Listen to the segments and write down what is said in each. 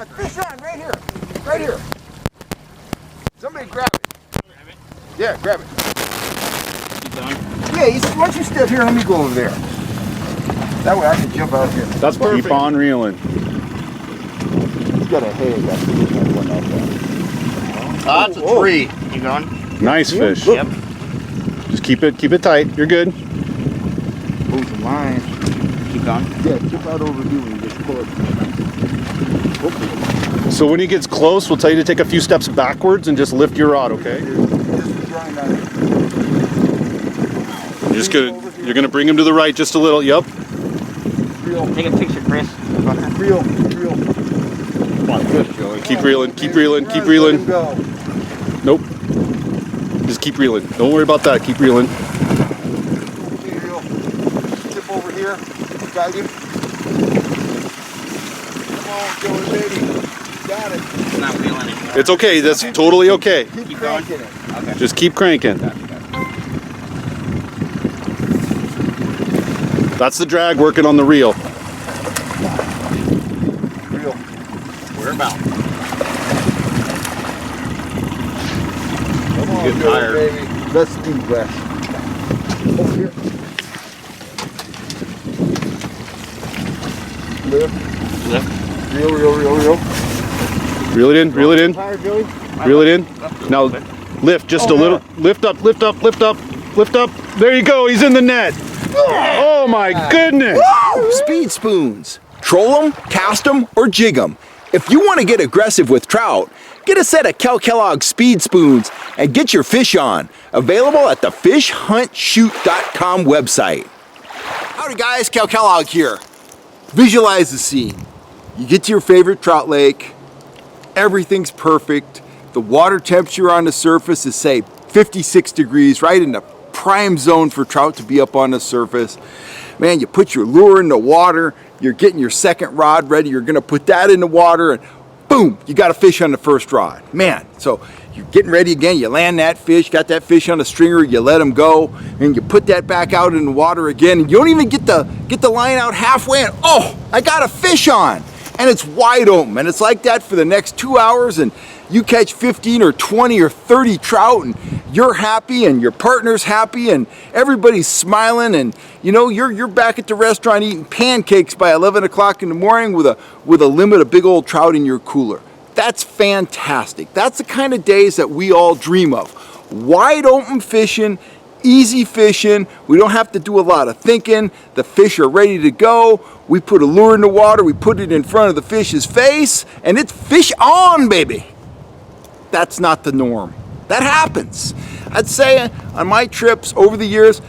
fish on, right here. Right here. Somebody grab it. Yeah, grab it. Keep going. Yeah, why don't you step here, let me go over there. That way I can jump out here. That's perfect. Keep on reeling. He's got a head. That's a 3. Keep going. Nice fish. Yep. Just keep it tight. You're good. Oh, some line. Keep going. Yeah, keep out over here when you get close. Okay. So when he gets close, we'll tell you to take a few steps backwards and just lift your rod, okay? You're gonna bring him to the right just a little. Yep. Reel. Take a picture, Chris. Reel. Come on, good, Joey. Keep reeling. Keep reeling. Keep reeling. Nope. Just keep reeling. Don't worry about that. Keep reeling. Tip over here. Got you. Come on, Joey, baby. Got it. It's not reeling anymore. It's okay. That's totally okay. Keep cranking it. Okay. Just keep cranking. That's the drag working on the reel. Reel. We're about. Come on, Get Joey, tired. baby. Let's deep breath. Over here. Lift. Reel. Reel it in. Reel it in. Tired, Joey? Reel it in. Now lift just a little. Lift up. Lift up. Lift up. Lift up. There you go. He's in the net. Oh my goodness! Speed spoons. Troll them, cast them, or jig them. If you want to get aggressive with trout, get a set of Kellogg speed spoons and get your fish on. Available at the fishhuntshoot.com website. Howdy guys, Kellogg here. Visualize the scene. You get to your favorite trout lake, everything's perfect. The water temperature on the surface is, say, 56 degrees, right in the prime zone for trout to be up on the surface. Man, you put your lure in the water, you're getting your second rod ready, you're gonna put that in the water, and boom, you got a fish on the first rod. Man, so you're getting ready again, you land that fish, got that fish on a stringer, you let him go, and you put that back out in the water again, and you don't even get the line out halfway, and oh, I got a fish on! And it's wide open, and it's like that for the next 2 hours, and you catch 15 or 20 or 30 trout, and you're happy, and your partner's happy, and everybody's smiling, and you know you're back at the restaurant eating pancakes by 11 o'clock in the morning with a limit of big old trout in your cooler. That's fantastic. That's the kind of days that we all dream of. Wide open fishing, easy fishing. We don't have to do a lot of thinking. The fish are ready to go. We put a lure in the water, we put it in front of the fish's face, and it's fish on, baby. That's not the norm. That happens. I'd say on my trips over the years,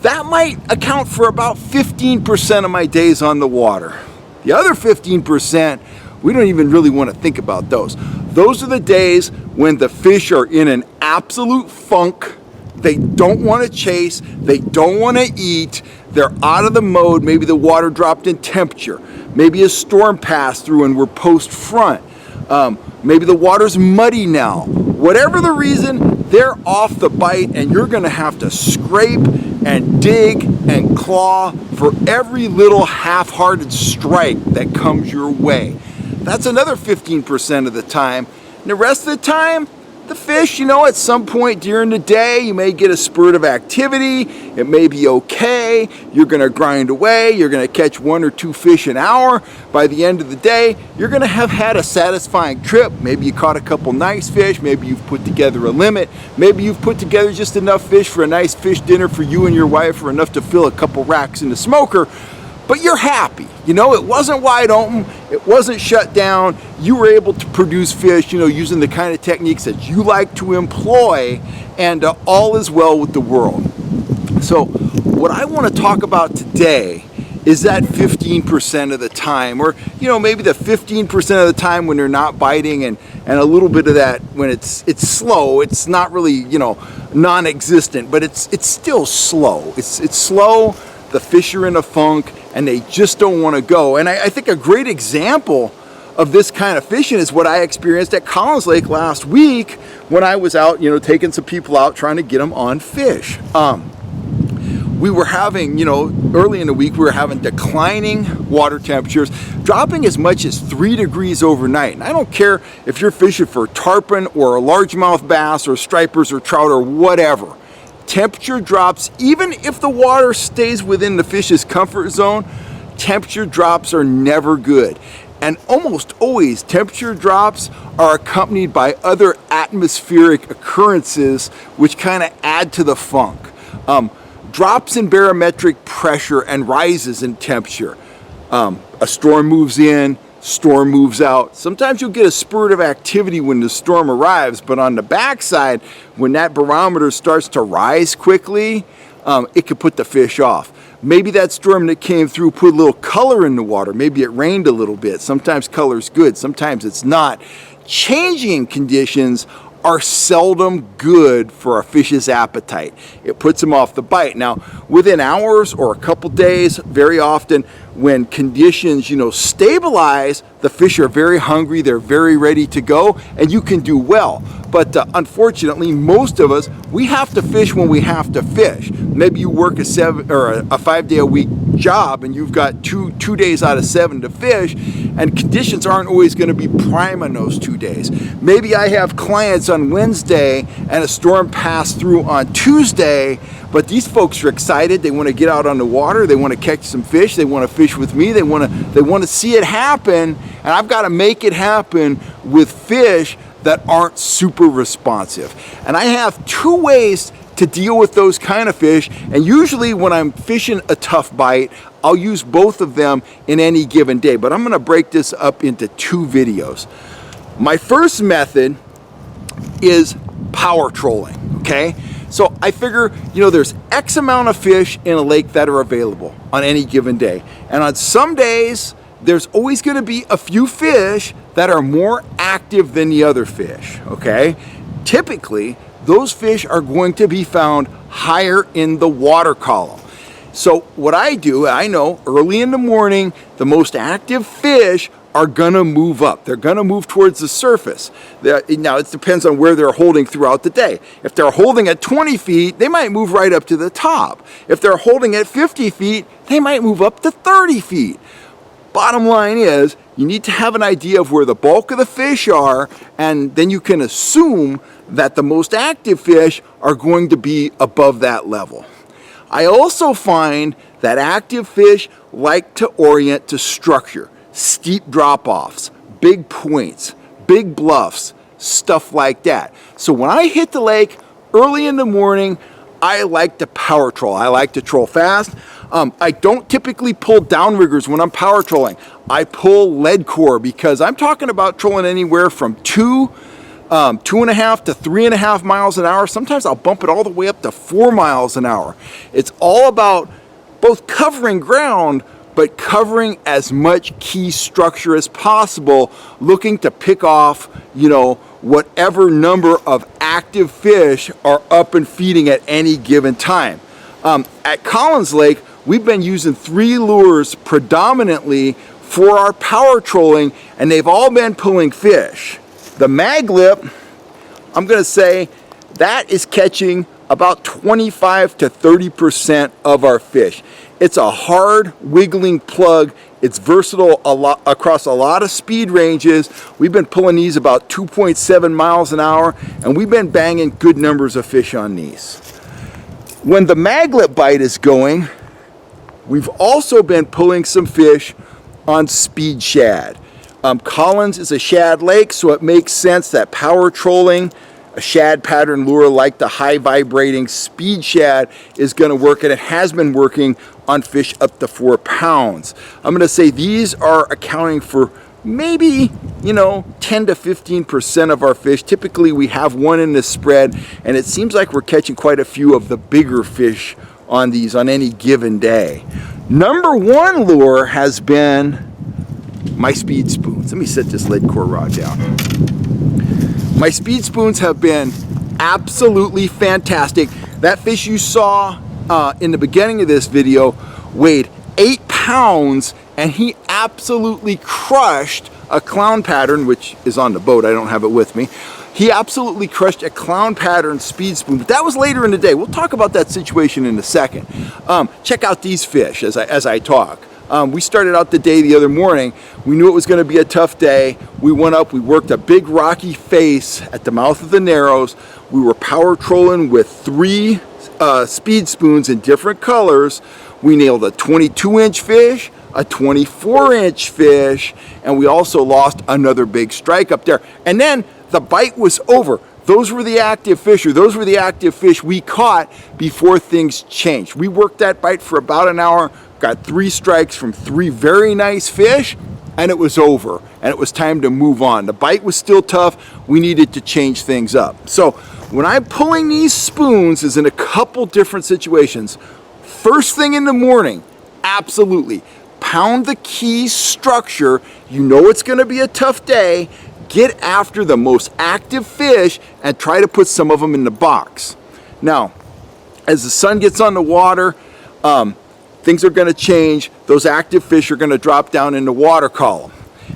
that might account for about 15% of my days on the water. The other 15%, we don't even really want to think about those. Those are the days when the fish are in an absolute funk. They don't want to chase, they don't want to eat, they're out of the mode, maybe the water dropped in temperature, maybe a storm passed through and we're post front, maybe the water's muddy now. Whatever the reason, they're off the bite and you're going to have to scrape and dig and claw for every little half-hearted strike that comes your way. That's another 15% of the time. And the rest of the time, the fish, you know, at some point during the day, you may get a spurt of activity. It may be okay. You're going to grind away. You're going to catch 1 or 2 fish an hour. By the end of the day, you're going to have had a satisfying trip. Maybe you caught a couple nice fish. Maybe you've put together a limit. Maybe you've put together just enough fish for a nice fish dinner for you and your wife, or enough to fill a couple racks in the smoker. But you're happy. You know, it wasn't wide open, it wasn't shut down. You were able to produce fish, you know, using the kind of techniques that you like to employ, and all is well with the world. So what I want to talk about today is that 15% of the time, or, you know, maybe the 15% of the time when they're not biting, and a little bit of that when it's slow. It's not really, you know, non-existent, but it's still slow. It's slow. The fish are in a funk and they just don't want to go. And I think a great example of this kind of fishing is what I experienced at Collins Lake last week when I was out, you know, taking some people out trying to get them on fish. we were having, you know, early in the week, we were having declining water temperatures, dropping as much as 3 degrees overnight. And I don't care if you're fishing for tarpon or a largemouth bass or stripers or trout or whatever. Temperature drops, even if the water stays within the fish's comfort zone, temperature drops are never good. And almost always temperature drops are accompanied by other atmospheric occurrences which kind of add to the funk. Drops in barometric pressure and rises in temperature. A storm moves in, storm moves out. Sometimes you'll get a spurt of activity when the storm arrives, but on the backside, when that barometer starts to rise quickly, it could put the fish off. Maybe that storm that came through put a little color in the water. Maybe it rained a little bit. Sometimes color's good, sometimes it's not. Changing conditions are seldom good for a fish's appetite. It puts them off the bite. Now, within hours or a couple days, very often when conditions, you know, stabilize, the fish are very hungry, they're very ready to go, and you can do well. But unfortunately, most of us, we have to fish when we have to fish. Maybe you work a 5-day-a-week job and you've got two days out of 7 to fish, and conditions aren't always going to be prime on those 2 days. Maybe I have clients on Wednesday and a storm passed through on Tuesday, but these folks are excited. They want to get out on the water, they want to catch some fish, they want to fish with me, they want to see it happen, and I've got to make it happen with fish that aren't super responsive. And I have 2 ways to deal with those kind of fish, and usually when I'm fishing a tough bite, I'll use both of them in any given day, but I'm going to break this up into 2 videos. My first method is power trolling, okay? So I figure, you know, there's X amount of fish in a lake that are available on any given day, and on some days there's always going to be a few fish that are more active than the other fish, okay? Typically, those fish are going to be found higher in the water column. So what I do, I know early in the morning, the most active fish are gonna move up. They're gonna move towards the surface. Now it depends on where they're holding throughout the day. If they're holding at 20 feet, they might move right up to the top. If they're holding at 50 feet, they might move up to 30 feet. Bottom line is, you need to have an idea of where the bulk of the fish are, and then you can assume that the most active fish are going to be above that level. I also find that active fish like to orient to structure, steep drop-offs, big points, big bluffs, stuff like that. So when I hit the lake early in the morning, I like to power troll. I like to troll fast. I don't typically pull downriggers when I'm power trolling. I pull lead core because I'm talking about trolling anywhere from 2.5 to 3.5 miles an hour. Sometimes I'll bump it all the way up to 4 miles an hour. It's all about both covering ground, but covering as much key structure as possible, looking to pick off, you know, whatever number of active fish are up and feeding at any given time. At Collins Lake, we've been using 3 lures predominantly for our power trolling, and they've all been pulling fish. The mag lip, I'm going to say that is catching about 25 to 30% of our fish. It's a hard wiggling plug. It's versatile across a lot of speed ranges. We've been pulling these about 2.7 miles an hour, and we've been banging good numbers of fish on these. When the maglet bite is going, we've also been pulling some fish on speed shad. Collins is a shad lake, so it makes sense that power trolling, a shad pattern lure like the high vibrating speed shad is going to work, and it has been working on fish up to 4 pounds. I'm going to say these are accounting for maybe, you know, 10 to 15% of our fish. Typically we have one in the spread, and it seems like we're catching quite a few of the bigger fish on these on any given day. Number 1 lure has been my speed spoons. Let me set this lead core rod down. My speed spoons have been absolutely fantastic. That fish you saw in the beginning of this video weighed 8 pounds and he absolutely crushed a clown pattern, which is on the boat. I don't have it with me. He absolutely crushed a clown pattern speed spoon, but that was later in the day. We'll talk about that situation in a second. Check out these fish as I talk. We started out the day the other morning. We knew it was going to be a tough day. We went up, we worked a big rocky face at the mouth of the Narrows. We were power trolling with 3 speed spoons in different colors. We nailed a 22-inch fish, a 24-inch fish, and we also lost another big strike up there. And then the bite was over. Those were the active fish, or those were the active fish we caught before things changed. We worked that bite for about an hour, got 3 strikes from 3 very nice fish, and it was over. And it was time to move on. The bite was still tough. We needed to change things up. So when I'm pulling these spoons is in a couple different situations. First thing in the morning, absolutely. Pound the key structure. You know it's going to be a tough day. Get after the most active fish and try to put some of them in the box. Now, as the sun gets on the water, things are going to change. Those active fish are going to drop down in the water column,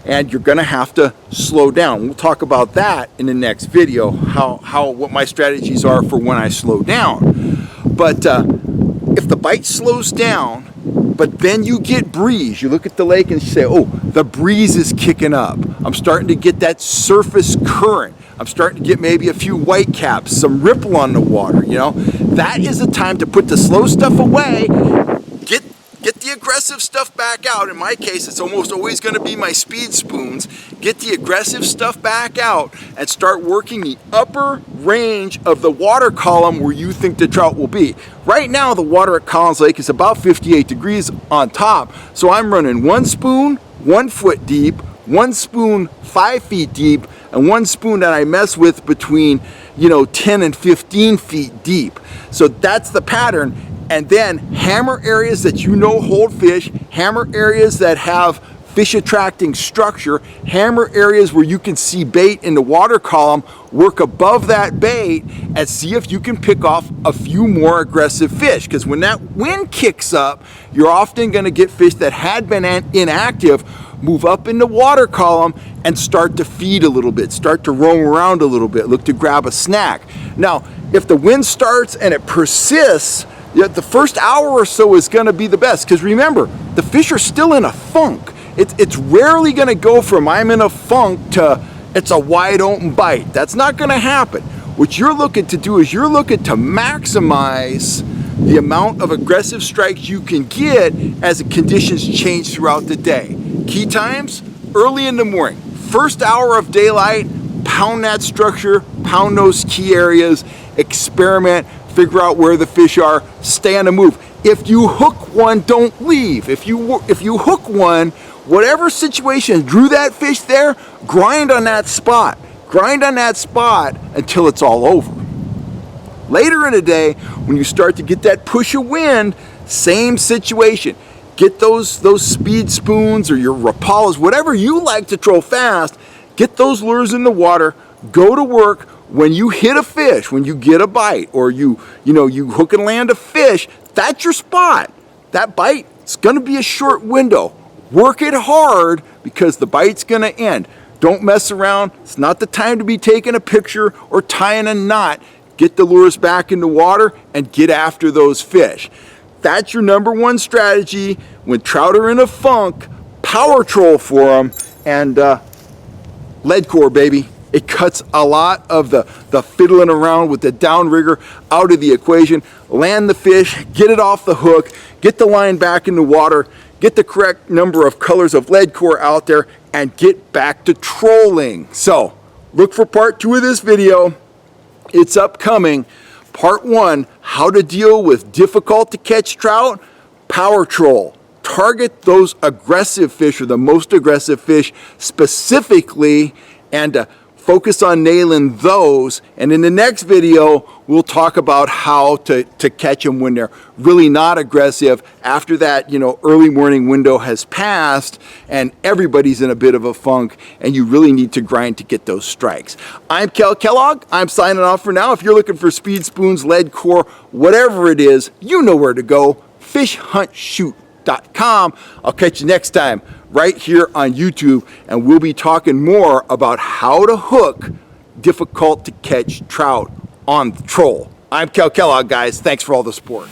and you're going to have to slow down. We'll talk about that in the next video, what my strategies are for when I slow down. But if the bite slows down, but then you get breeze, you look at the lake and you say, oh, the breeze is kicking up. I'm starting to get that surface current. I'm starting to get maybe a few white caps, some ripple on the water, you know. That is the time to put the slow stuff away, get the aggressive stuff back out. In my case, it's almost always going to be my speed spoons. Get the aggressive stuff back out and start working the upper range of the water column where you think the trout will be. Right now, the water at Collins Lake is about 58 degrees on top, so I'm running 1 spoon 1 foot deep, 1 spoon 5 feet deep, and 1 spoon that I mess with between 10 and 15 feet deep. So that's the pattern. And then hammer areas that hold fish, hammer areas that have fish attracting structure, hammer areas where you can see bait in the water column, work above that bait and see if you can pick off a few more aggressive fish. Because when that wind kicks up, you're often going to get fish that had been inactive move up in the water column and start to feed a little bit, start to roam around a little bit, look to grab a snack. Now, if the wind starts and it persists, the first hour or so is going to be the best, because remember, the fish are still in a funk. It's rarely going to go from I'm in a funk to it's a wide open bite. That's not going to happen. What you're looking to do is you're looking to maximize the amount of aggressive strikes you can get as the conditions change throughout the day. Key times, early in the morning. First hour of daylight, pound that structure, pound those key areas, experiment, figure out where the fish are, stay on the move. If you hook one, don't leave. If you hook one, whatever situation drew that fish there, grind on that spot. Grind on that spot until it's all over. Later in the day, when you start to get that push of wind, same situation. Get those speed spoons or your Rapalas, whatever you like to troll fast, get those lures in the water, go to work. When you hit a fish, when you get a bite, or you hook and land a fish, that's your spot. That bite, it's going to be a short window. Work it hard because the bite's going to end. Don't mess around. It's not the time to be taking a picture or tying a knot. Get the lures back in the water and get after those fish. That's your number one strategy. When trout are in a funk, power troll for them, and lead core, baby. It cuts a lot of the fiddling around with the downrigger out of the equation. Land the fish, get it off the hook, get the line back in the water, get the correct number of colors of lead core out there, and get back to trolling. So, look for part 2 of this video. It's upcoming. Part 1, how to deal with difficult to catch trout, power troll. Target those aggressive fish, or the most aggressive fish specifically, and focus on nailing those. And in the next video, we'll talk about how to catch them when they're really not aggressive after that, early morning window has passed and everybody's in a bit of a funk and you really need to grind to get those strikes. I'm Kel Kellogg. I'm signing off for now. If you're looking for speed spoons, lead core, whatever it is, you know where to go. Fish, hunt, shoot. troutfishing.com. I'll catch you next time right here on YouTube, and we'll be talking more about how to hook difficult to catch trout on the troll. I'm Cal Kellogg, guys. Thanks for all the support.